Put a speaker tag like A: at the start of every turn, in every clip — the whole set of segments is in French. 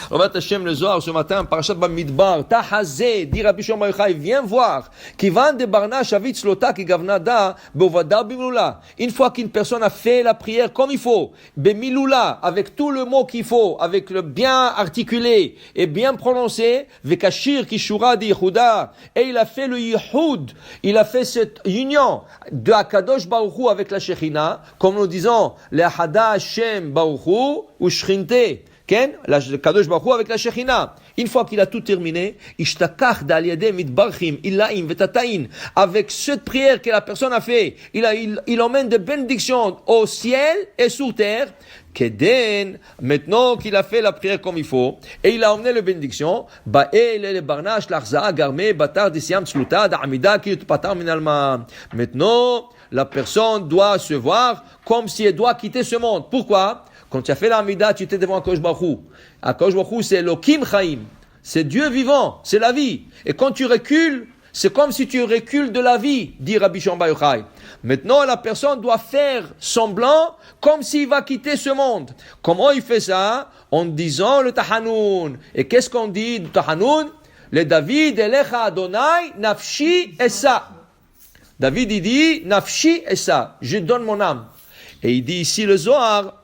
A: Rabat Hashem le Zohar ce matin, Parashat Bamidbar, Tahazé, dit Rabbi Shimon Bar Yochai, viens voir, Kivan de Barna Shavit Slota ki Gavnada, Bovada Bimilula. Une fois qu'une personne a fait la prière comme il faut, Bemilula, avec tout le mot qu'il faut, avec le bien articulé et bien prononcé, Vekashir Kishura di Yehuda, et il a fait le Yehud, il a fait cette union de Akadosh Baruch Hu avec la Shechina, comme nous disons, le Hada Hashem Baruch Hu ou Shrinte. Le Kadosh Baruch Hu avec la Shechina. Une fois qu'il a tout terminé, Ishtakach d'Aliade Mitbarchim, Ilaim Vetatain, avec cette prière que la personne a fait, il emmène des bénédictions au ciel et sur terre. Keden, maintenant qu'il a fait la prière comme il faut, et il a emmené les bénédictions, maintenant, la personne doit se voir comme si elle doit quitter ce monde. Pourquoi? Quand tu as fait l'Amida, tu étais devant Akadosh Baruch Hu. Akadosh Baruch Hu, c'est Elohim Chaim. C'est Dieu vivant, c'est la vie. Et quand tu recules, c'est comme si tu recules de la vie, dit Rabbi Shimon Bar Yochai. Maintenant, la personne doit faire semblant comme s'il va quitter ce monde. Comment il fait ça? En disant le Tahanoun. Et qu'est-ce qu'on dit du Tahanoun? Le David, Elecha Adonai, Nafshi Essa. David, il dit, Nafshi Essa. Je donne mon âme. Et il dit ici le Zohar,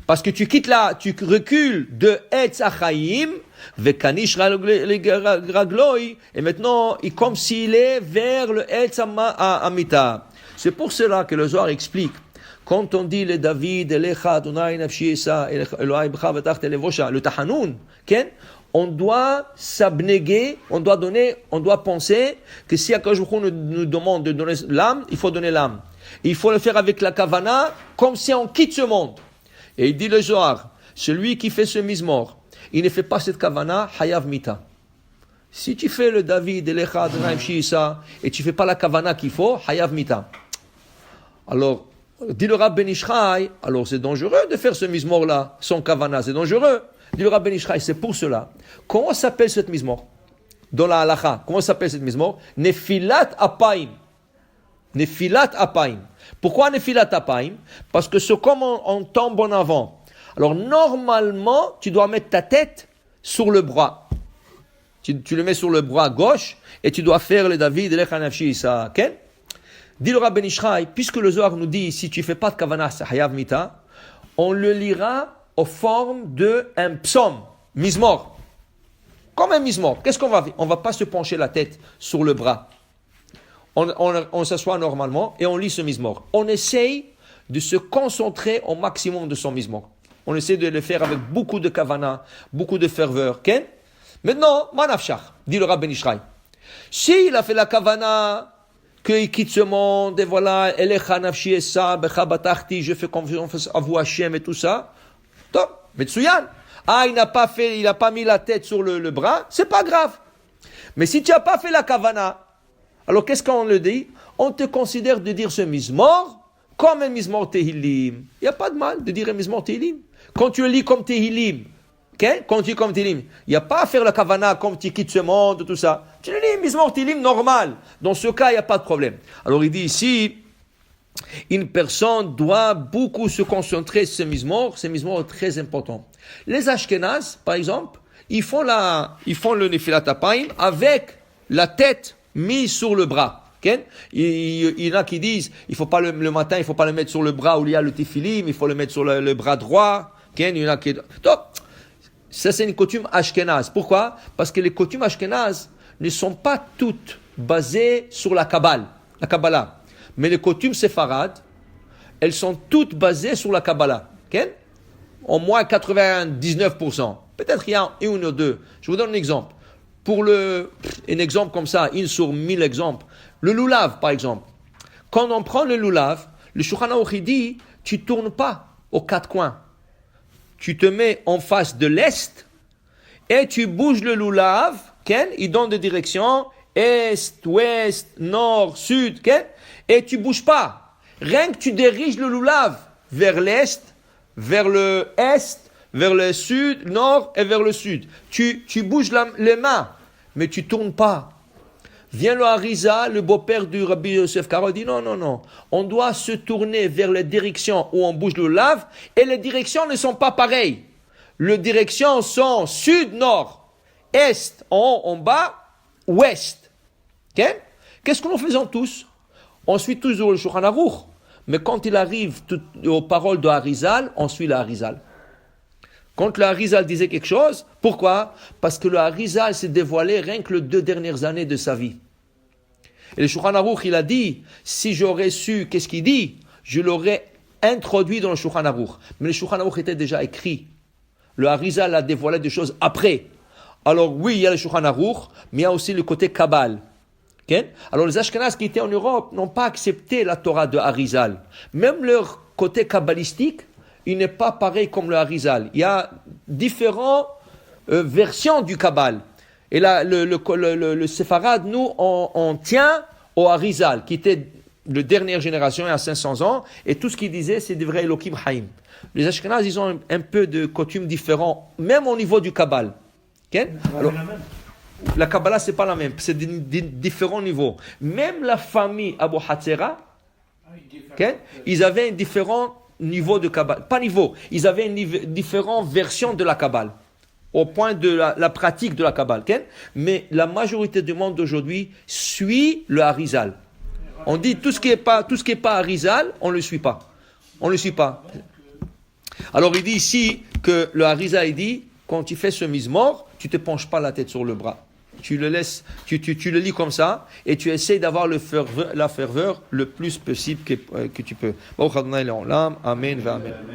A: parce que tu quittes là, tu recules de Etz Achaim, Vekanish Ragloi, et maintenant, il comme s'il est vers le Etz Amita. C'est pour cela que le Zohar explique, quand on dit le David, Elecha, Adonai, Nafshi, Esa, Elohai, Bcha, Vetach, Televosha, le Tahanoun, on doit s'abnéguer, on doit penser que si Akadosh Baruch Hu nous demande de donner l'âme, il faut donner l'âme. Il faut le faire avec la kavana, comme si on quitte ce monde. Et il dit le Zohar, celui qui fait ce mizmor, il ne fait pas cette kavana, hayav mita. Si tu fais le David, Elecha, Adonai, Shisa, et tu fais pas la kavana qu'il faut, hayav mita. Alors, dit le Rab Ben Ishchai, alors c'est dangereux de faire ce mizmor-là, sans kavana, c'est dangereux. Dit le Rab Ben Ishchai, c'est pour cela. Comment s'appelle cette mizmor? Dans la halacha, comment s'appelle cette mizmor? Nefilat apaim. Nefilat apaim. Pourquoi nefilat apaim? Parce que c'est comme on tombe en avant. Alors normalement, tu dois mettre ta tête sur le bras. Tu le mets sur le bras gauche et tu dois faire le David, Elecha Nafshi Isa. Dit le Rab Ben Ishchai, puisque le Zohar nous dit si tu fais pas de kavanah, c'est hayav mita, on le lira en forme d'un psaume, mizmor. Comme un mizmor. Qu'est-ce qu'on va faire? On va pas se pencher la tête sur le bras. On s'assoit normalement et on lit ce mizmor. On essaye de se concentrer au maximum de son mizmor. On essaie de le faire avec beaucoup de kavana, beaucoup de ferveur. Maintenant, manafshach, dit le Rab Ben Ishchai. S'il a fait la kavana, qu'il quitte ce monde, et voilà, Elecha nafshi essa, becha batachti, je fais confiance à vous Hachem et tout ça. Top, Metsuyan. Il n'a pas mis la tête sur le bras, c'est pas grave. Mais si tu n'as pas fait la kavana, alors qu'est-ce qu'on le dit? On te considère de dire ce mizmor comme un mizmor Tehillim. Il n'y a pas de mal de dire un mizmor Tehillim. Quand tu le lis comme Tehillim, quand tu lis comme Tehillim, il n'y a pas à faire la kavana comme tu quittes ce monde, tout ça. Tu le lis mizmor Tehillim normal. Dans ce cas, il n'y a pas de problème. Alors il dit ici, une personne doit beaucoup se concentrer sur ce mizmor. Ce mizmor est très important. Les Ashkenaz, par exemple, ils font le Nefilat Apaim avec la tête mise sur le bras. Il y en a qui disent, il faut pas le matin, il faut pas le mettre sur le bras où il y a le tefilim, il faut le mettre sur le bras droit. Il y en a qui... Donc, ça c'est une coutume ashkénaze. Pourquoi? Parce que les coutumes ashkénazes ne sont pas toutes basées sur la Kabbalah. Mais les coutumes séfarades, elles sont toutes basées sur la Kabbalah. Au moins 99%. Peut-être il y a une ou deux. Je vous donne un exemple. Pour un exemple comme ça, une sur 1000 exemples. Le loulav, par exemple. Quand on prend le loulav, le Shulchan Aruch dit, tu tournes pas aux quatre coins. Tu te mets en face de l'est et tu bouges le loulav. Il donne des directions est, ouest, nord, sud. Et tu bouges pas. Rien que tu diriges le loulav vers l'est, vers le est, vers le sud, nord et vers le sud. Tu bouges les mains, mais tu tournes pas. Vient le Harizal, le beau-père du Rabbi Yosef Karo, dit non. On doit se tourner vers la direction où on bouge le lave, et les directions ne sont pas pareilles. Les directions sont sud, nord, est, en haut, en bas, ouest. Okay? Qu'est-ce que nous faisons tous? On suit toujours le Shulchan Aruch. Mais quand il arrive aux paroles de Harizal, on suit le Harizal. Quand le Harizal disait quelque chose, pourquoi? Parce que le Harizal s'est dévoilé rien que les 2 dernières années de sa vie. Et le Shulchan Aruch, il a dit, si j'aurais su qu'est-ce qu'il dit, je l'aurais introduit dans le Shulchan Aruch. Mais le Shulchan Aruch était déjà écrit. Le Harizal a dévoilé des choses après. Alors oui, il y a le Shulchan Aruch, mais il y a aussi le côté Kabbal. Okay? Alors les Ashkenazes qui étaient en Europe n'ont pas accepté la Torah de Harizal. Même leur côté kabbalistique, il n'est pas pareil comme le Harizal. Il y a différentes versions du Kabbal. Et là, le Séfarade, nous, on tient au Harizal, qui était de dernière génération, il y a 500 ans, et tout ce qu'il disait, c'est des vrais Elohim Haïm. Les Ashkenazes, ils ont un peu de coutumes différents, même au niveau du Kabbal. Okay? Alors, la Kabbalah, c'est pas la même, c'est des différents niveaux. Même la famille Abu Hatzera, okay, ils avaient un différent niveau de Kabbalah. Pas niveau, ils avaient une différente version de la Kabbalah, au point de la pratique de la Kabbalah. Okay? Mais la majorité du monde d'aujourd'hui suit le Harizal. On dit tout ce qui est pas Harizal, on le suit pas. On le suit pas. Alors il dit ici que le Harizal, il dit, quand tu fais ce mizmor, tu te penches pas la tête sur le bras. Tu le laisses, tu le lis comme ça, et tu essaies d'avoir la ferveur le plus possible que tu peux. Amen, amen.